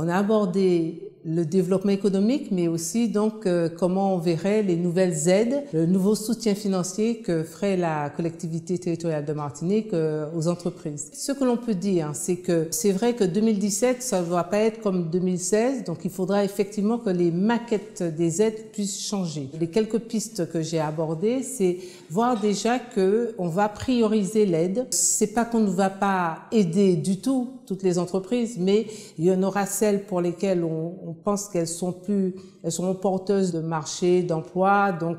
On a abordé le développement économique, mais aussi donc comment on verrait les nouvelles aides, le nouveau soutien financier que ferait la collectivité territoriale de Martinique aux entreprises. Ce que l'on peut dire, c'est que c'est vrai que 2017, ça ne va pas être comme 2016, donc il faudra effectivement que les maquettes des aides puissent changer. Les quelques pistes que j'ai abordées, c'est voir déjà qu'on va prioriser l'aide. C'est pas qu'on ne va pas aider du tout toutes les entreprises, mais il y en aura celles pour lesquelles on pense qu'elles seront porteuses de marché, d'emploi. Donc,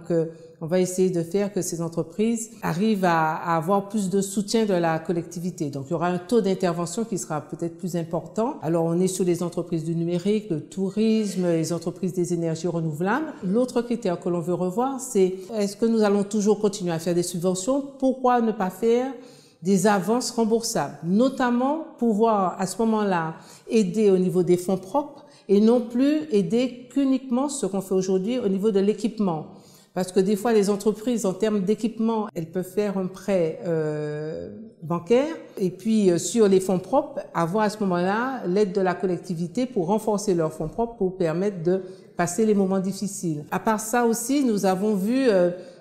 on va essayer de faire que ces entreprises arrivent à avoir plus de soutien de la collectivité. Donc, il y aura un taux d'intervention qui sera peut-être plus important. Alors, on est sur les entreprises du numérique, le tourisme, les entreprises des énergies renouvelables. L'autre critère que l'on veut revoir, c'est est-ce que nous allons toujours continuer à faire des subventions? Pourquoi ne pas faire des avances remboursables, notamment pouvoir à ce moment-là aider au niveau des fonds propres et non plus aider qu'uniquement ce qu'on fait aujourd'hui au niveau de l'équipement. Parce que des fois, les entreprises, en termes d'équipement, elles peuvent faire un prêt bancaire et puis sur les fonds propres, avoir à ce moment-là l'aide de la collectivité pour renforcer leurs fonds propres pour permettre de passer les moments difficiles. À part ça aussi, nous avons vu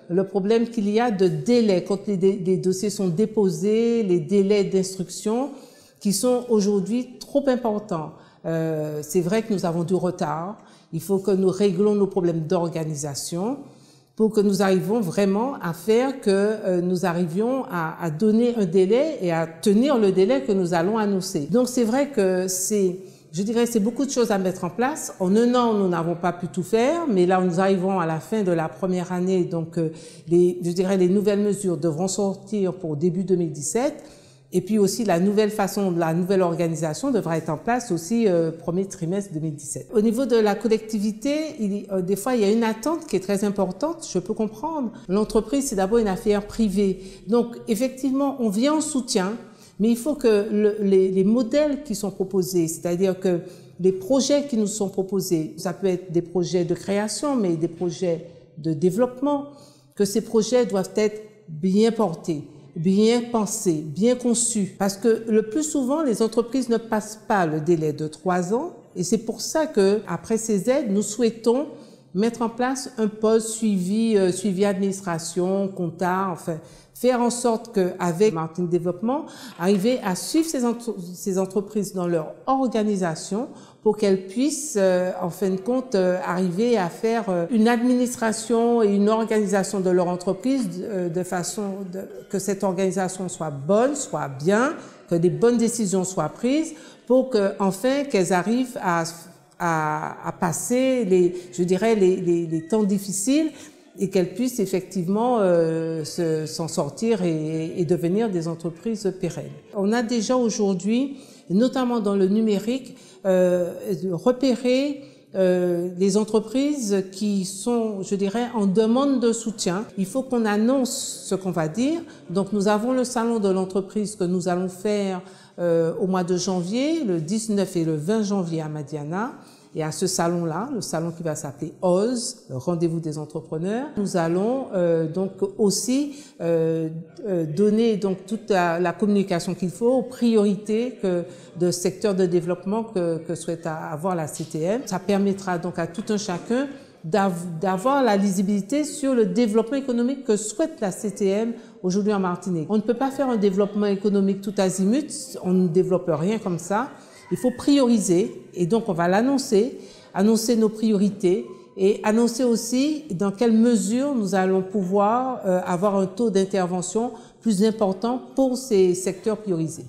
le problème qu'il y a de délais quand les dossiers sont déposés, les délais d'instruction qui sont aujourd'hui trop importants. C'est vrai que nous avons du retard. Il faut que nous réglons nos problèmes d'organisation pour que nous arrivions vraiment à faire que nous arrivions à donner un délai et à tenir le délai que nous allons annoncer. Donc c'est vrai que je dirais c'est beaucoup de choses à mettre en place. En un an, nous n'avons pas pu tout faire, mais là, nous arrivons à la fin de la première année, donc je dirais les nouvelles mesures devront sortir pour début 2017. Et puis aussi, la nouvelle organisation devra être en place aussi premier trimestre 2017. Au niveau de la collectivité, des fois, il y a une attente qui est très importante. Je peux comprendre. L'entreprise, c'est d'abord une affaire privée. Donc, effectivement, on vient en soutien, mais il faut que les modèles qui sont proposés, c'est-à-dire que les projets qui nous sont proposés, ça peut être des projets de création, mais des projets de développement, que ces projets doivent être bien portés, bien pensés, bien conçus. Parce que le plus souvent, les entreprises ne passent pas le délai de 3 ans. Et c'est pour ça que, après ces aides, nous souhaitons mettre en place un poste suivi administration, compta, enfin, faire en sorte qu'avec Martinique Développement, arriver à suivre ces entreprises dans leur organisation pour qu'elles puissent, en fin de compte, arriver à faire une administration et une organisation de leur entreprise de façon que cette organisation soit bonne, soit bien, que des bonnes décisions soient prises pour enfin qu'elles arrivent à passer les temps difficiles et qu'elles puissent effectivement s'en sortir et devenir des entreprises pérennes. On a déjà aujourd'hui, notamment dans le numérique, repéré les entreprises qui sont, je dirais, en demande de soutien. Il faut qu'on annonce ce qu'on va dire. Donc nous avons le salon de l'entreprise que nous allons faire au mois de janvier, le 19 et le 20 janvier à Madiana. Et à ce salon-là, le salon qui va s'appeler OZ, le rendez-vous des entrepreneurs, nous allons donc aussi donner donc toute la communication qu'il faut aux priorités de secteur de développement que souhaite avoir la CTM. Ça permettra donc à tout un chacun d'avoir la lisibilité sur le développement économique que souhaite la CTM aujourd'hui en Martinique. On ne peut pas faire un développement économique tout azimut, on ne développe rien comme ça. Il faut prioriser et donc on va l'annoncer, annoncer nos priorités et annoncer aussi dans quelle mesure nous allons pouvoir avoir un taux d'intervention plus important pour ces secteurs priorisés.